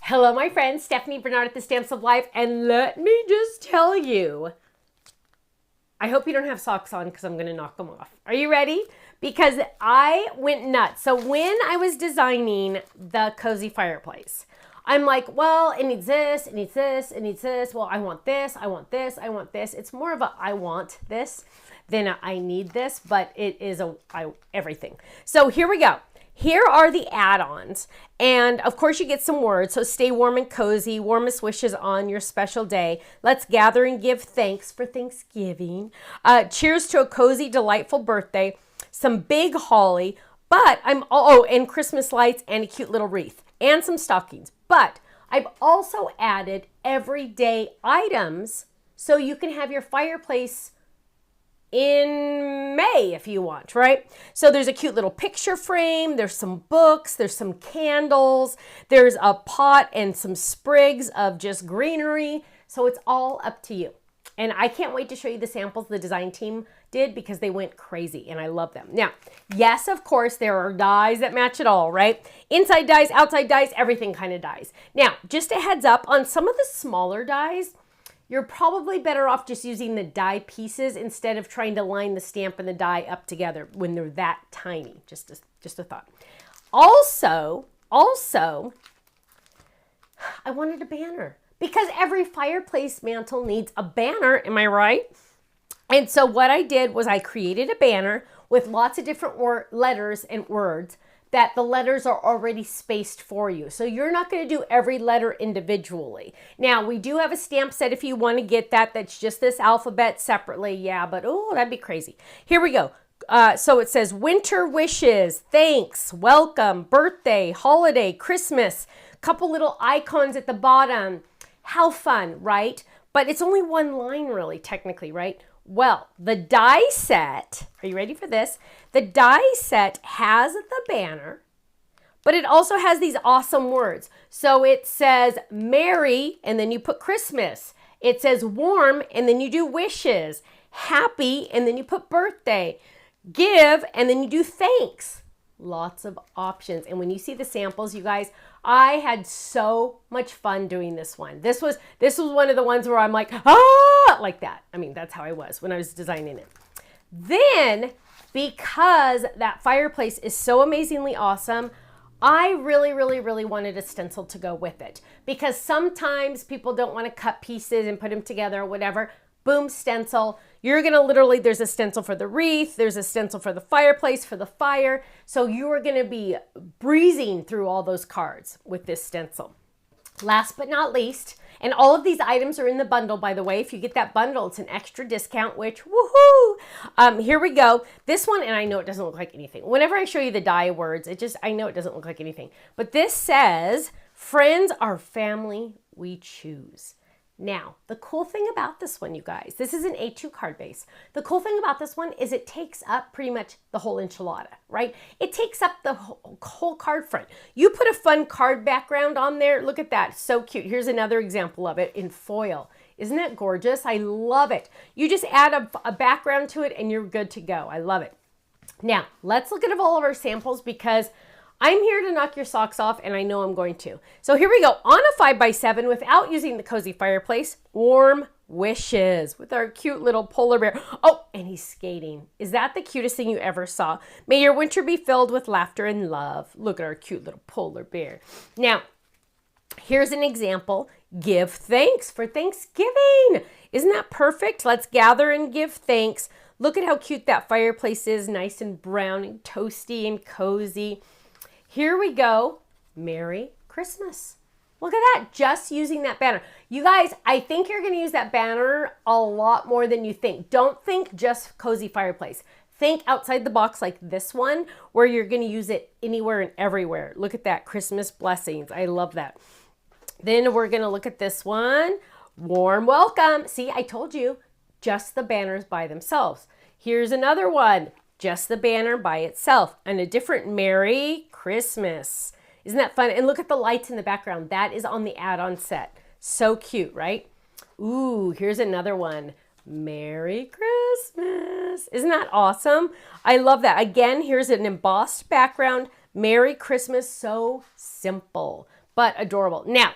Hello, my friend, Stephanie Bernard at the Stamps of Life, and let me just tell you, I hope you don't have socks on because I'm going to knock them off. Are you ready? Because I went nuts. So when I was designing the cozy fireplace, I'm like, well, it needs this, it needs this, it needs this. Well, I want this, I want this, I want this. It's more of a I want this than a I need this, but it is everything. So here we go. Here are the add-ons, and of course you get some words, so stay warm and cozy, warmest wishes on your special day. Let's gather and give thanks for Thanksgiving. Cheers to a cozy, delightful birthday, some big holly, but and Christmas lights and a cute little wreath and some stockings. But I've also added everyday items so you can have your fireplace in May if you want, right? So there's a cute little picture frame, there's some books, there's some candles, there's a pot and some sprigs of just greenery. So it's all up to you. And I can't wait to show you the samples the design team did because they went crazy and I love them. Now, yes, of course, there are dies that match it all, right? Inside dies, outside dies, everything kind of dies. Now, just a heads up on some of the smaller dies, you're probably better off just using the die pieces instead of trying to line the stamp and the die up together when they're that tiny. Just a thought. Also, I wanted a banner because every fireplace mantle needs a banner. Am I right? And so what I did was I created a banner with lots of different letters and words that the letters are already spaced for you. So you're not going to do every letter individually. Now, we do have a stamp set if you want to get that. That's just this alphabet separately. Yeah, but oh, that'd be crazy. Here we go. So it says winter wishes, thanks, welcome, birthday, holiday, Christmas, couple little icons at the bottom. How fun, right? But it's only one line really, technically, right? Well, the die set, are you ready for this? The die set has the banner, but it also has these awesome words. So it says Merry, and then you put Christmas. It says warm, and then you do wishes. Happy, and then you put birthday. Give, and then you do thanks. Lots of options. And when you see the samples, you guys, I had so much fun doing this one. This was one of the ones where I'm like, like that. I mean, that's how I was when I was designing it. Then, because that fireplace is so amazingly awesome, I really wanted a stencil to go with it. Because sometimes people don't want to cut pieces and put them together or whatever. Boom, stencil. You're going to literally, there's a stencil for the wreath, there's a stencil for the fireplace, for the fire. So you are going to be breezing through all those cards with this stencil. Last but not least, and all of these items are in the bundle, by the way. If you get that bundle, it's an extra discount, which, woohoo! Here we go. This one, and I know it doesn't look like anything. Whenever I show you the die words, I know it doesn't look like anything. But this says, friends are family we choose. Now, the cool thing about this one, you guys, this is an A2 card base. The cool thing about this one is it takes up pretty much the whole enchilada, right? It takes up the whole card front. You put a fun card background on there. Look at that. So cute. Here's another example of it in foil. Isn't that gorgeous? I love it. You just add a background to it and you're good to go. I love it. Now, let's look at all of our samples because I'm here to knock your socks off, and I know I'm going to. So here we go. On a 5x7 without using the cozy fireplace, warm wishes with our cute little polar bear. Oh, and he's skating. Is that the cutest thing you ever saw? May your winter be filled with laughter and love. Look at our cute little polar bear. Now, here's an example. Give thanks for Thanksgiving. Isn't that perfect? Let's gather and give thanks. Look at how cute that fireplace is. Nice and brown and toasty and cozy. Here we go. Merry Christmas. Look at that, just using that banner. You guys, I think you're gonna use that banner a lot more than you think. Don't think just cozy fireplace. Think outside the box like this one, where you're gonna use it anywhere and everywhere. Look at that, Christmas blessings. I love that. Then we're gonna look at this one. Warm welcome. See, I told you, just the banners by themselves. Here's another one. Just the banner by itself, and a different Merry Christmas. Isn't that fun? And look at the lights in the background. That is on the add-on set. So cute, right? Ooh, here's another one. Merry Christmas. Isn't that awesome? I love that. Again, here's an embossed background. Merry Christmas. So simple. but adorable. Now,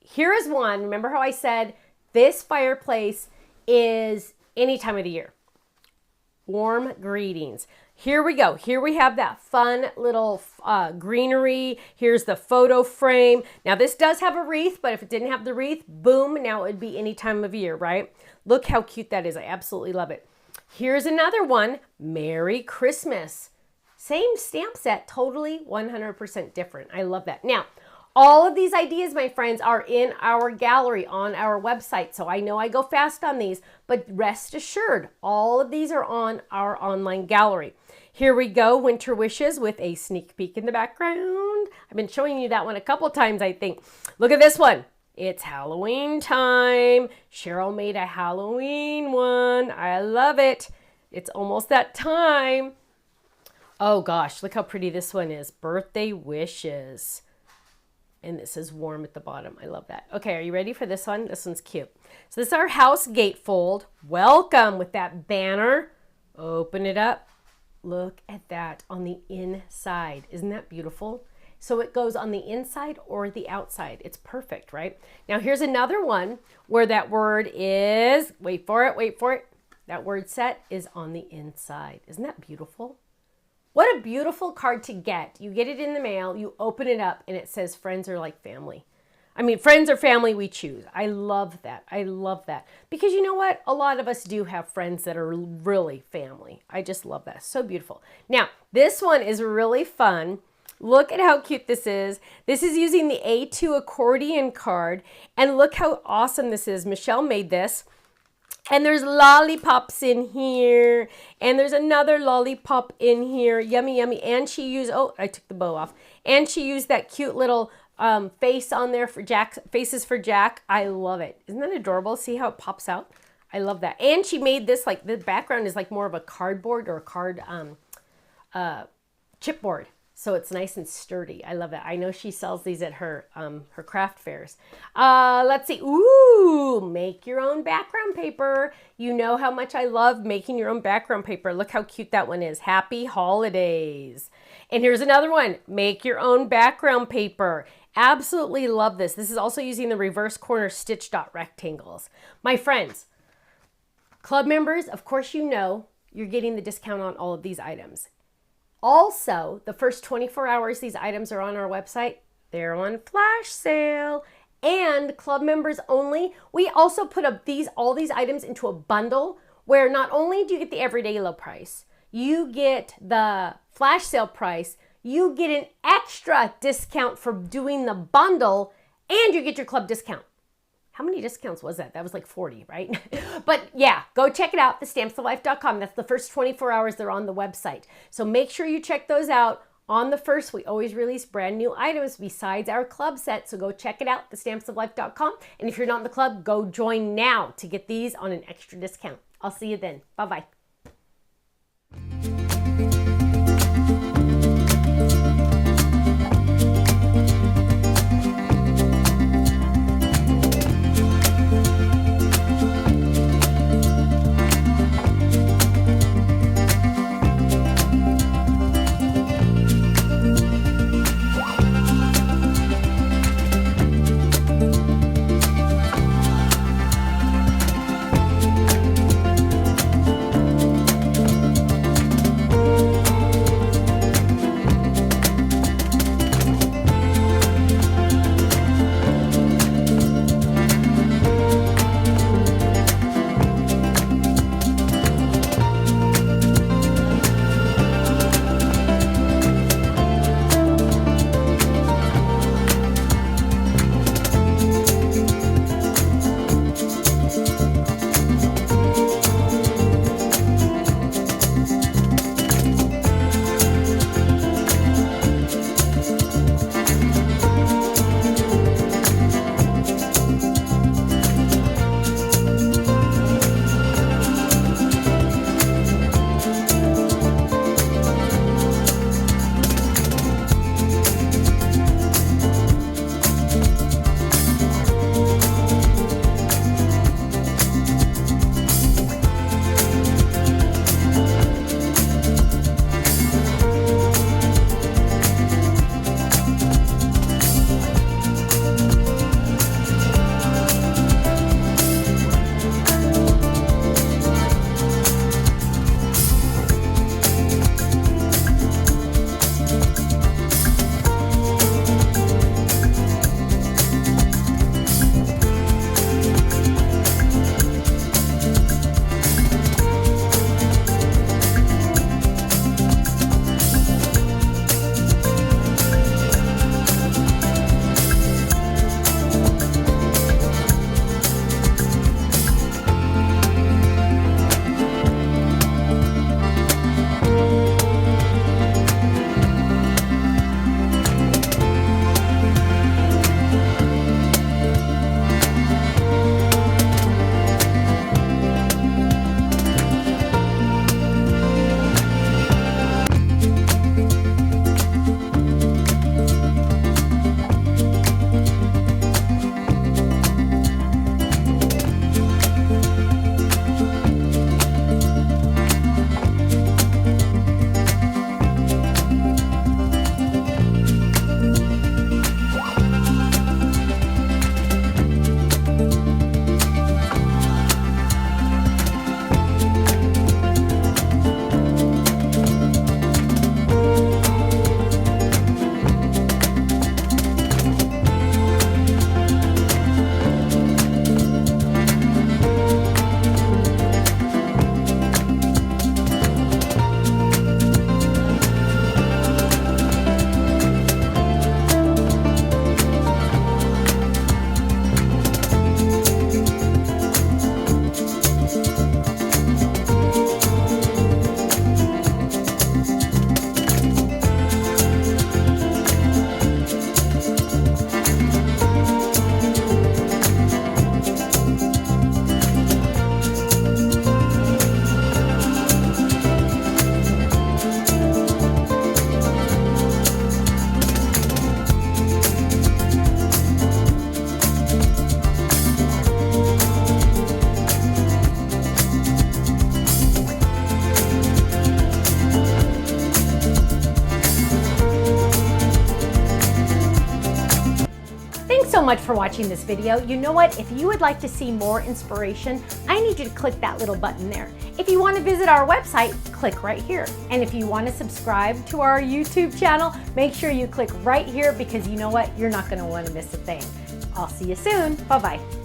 here is one. Remember how I said this fireplace is any time of the year. Warm greetings. Here we go. Here we have that fun little greenery. Here's the photo frame. Now this does have a wreath, but if it didn't have the wreath, boom, now it'd be any time of year, right? Look how cute that is. I absolutely love it. Here's another one. Merry Christmas. Same stamp set, totally 100% different. I love that. Now, all of these ideas, my friends, are in our gallery on our website. So I know I go fast on these, but rest assured, all of these are on our online gallery. Here we go, Winter Wishes with a sneak peek in the background. I've been showing you that one a couple times, I think. Look at this one. It's Halloween time. Cheryl made a Halloween one. I love it. It's almost that time. Oh gosh, look how pretty this one is. Birthday Wishes. And this is warm at the bottom. I love that. Okay, are you ready for this one? This one's cute. So this is our house gatefold. Welcome with that banner. Open it up. Look at that on the inside. Isn't that beautiful? So it goes on the inside or the outside. It's perfect, right? Now here's another one where that word is, wait for it, wait for it. That word set is on the inside. Isn't that beautiful? What a beautiful card to get. You get it in the mail, you open it up, and it says friends are like family. I mean, friends or family we choose. I love that. I love that. Because you know what? A lot of us do have friends that are really family. I just love that. So beautiful. Now, this one is really fun. Look at how cute this is. This is using the A2 accordion card. And look how awesome this is. Michelle made this. And there's lollipops in here. And there's another lollipop in here. Yummy, yummy. And she used, oh, I took the bow off. And she used that cute little face on there for Jack, faces for Jack. I love it. Isn't that adorable? See how it pops out? I love that. And she made this, like, the background is like more of a cardboard or a card chipboard. So it's nice and sturdy. I love that. I know she sells these at her craft fairs. Let's see. Ooh, make your own background paper. You know how much I love making your own background paper. Look how cute that one is. Happy holidays. And here's another one. Make your own background paper. Absolutely love this. This is also using the reverse corner stitch dot rectangles. My friends, club members, of course you know you're getting the discount on all of these items. Also, the first 24 hours these items are on our website, they're on flash sale. And club members only, we also put up all these items into a bundle where not only do you get the everyday low price, you get the flash sale price, you get an extra discount for doing the bundle, and you get your club discount. How many discounts was that? That was like 40, right? But yeah, go check it out, thestampsoflife.com. That's the first 24 hours they're on the website. So make sure you check those out. On the first, we always release brand new items besides our club set. So go check it out, thestampsoflife.com. And if you're not in the club, go join now to get these on an extra discount. I'll see you then. Bye-bye. much for watching this video. You know what? If you would like to see more inspiration, I need you to click that little button there. If you want to visit our website, click right here. And if you want to subscribe to our YouTube channel, make sure you click right here because you know what? You're not going to want to miss a thing. I'll see you soon. Bye-bye.